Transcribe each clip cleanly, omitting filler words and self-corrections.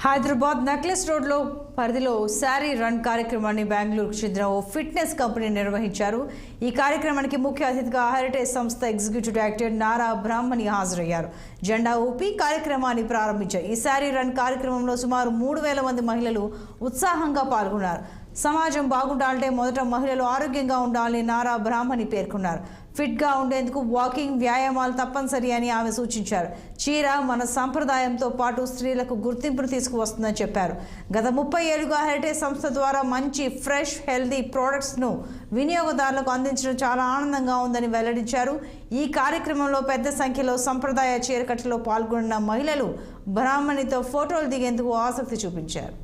Hyderabad necklace రోడ్లో పరిధిలో sari run కార్యక్రమాన్ని బెంగళూరుకు చెందిన ఓ ఫిట్నెస్ కంపెనీ నిర్వహించారు. ఈ కార్యక్రమానికి ముఖ్య అతిథిగా హెరిటేజ్ సంస్థ ఎగ్జిక్యూటివ్ డైరెక్టర్ నారా బ్రాహ్మణి హాజరయ్యారు. జెండా ఊపి కార్యక్రమాన్ని ప్రారంభించారు. ఈ శారీ రన్ కార్యక్రమంలో సుమారు 3,000 మంది మహిళలు ఉత్సాహంగా పాల్గొన్నారు. సమాజం బాగుండాలంటే మొదట మహిళలు ఆరోగ్యంగా ఉండాలని నారా బ్రాహ్మణి పేర్కొన్నారు. ఫిట్గా ఉండేందుకు వాకింగ్, వ్యాయామాలు తప్పనిసరి అని ఆమె సూచించారు. చీర మన సంప్రదాయంతో పాటు స్త్రీలకు గుర్తింపును తీసుకువస్తుందని చెప్పారు. గత 30 ఏళ్లుగా హెరిటేజ్ సంస్థ ద్వారా మంచి ఫ్రెష్, హెల్దీ ప్రోడక్ట్స్ను వినియోగదారులకు అందించడం చాలా ఆనందంగా ఉందని వెల్లడించారు. ఈ కార్యక్రమంలో పెద్ద సంఖ్యలో సంప్రదాయ చీరకట్టులో పాల్గొన్న మహిళలు బ్రాహ్మణితో ఫోటోలు దిగేందుకు ఆసక్తి చూపించారు.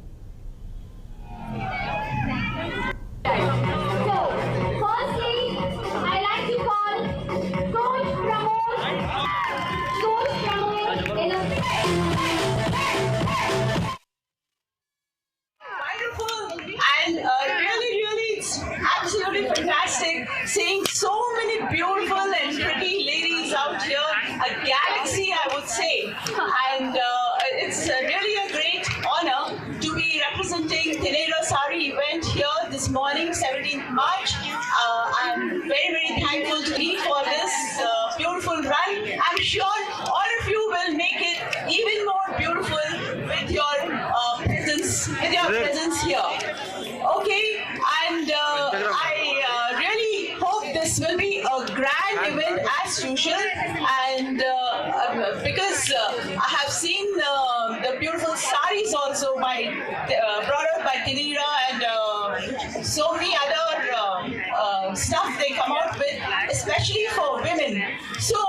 Really, it's absolutely fantastic seeing so many beautiful and pretty ladies out here. A galaxy, I would say. And it's really a great honor to be representing Tinera Sari event here this morning, 17th March. I'm very, very thankful to you for this beautiful run. I'm sure all of you will make it even more beautiful with your presence here. Okay, and I really hope this will be a grand event as usual, and because I have seen the beautiful saris also brought out by Tinera and so many other stuff they come out with, especially for women. So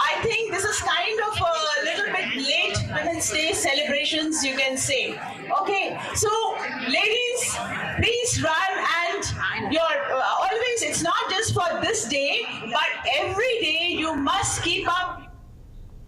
I think this is kind of a little bit late Women's Day celebrations, you can say. Okay, so ladies, please run, and you're always, it's not just for this day, but every day you must keep up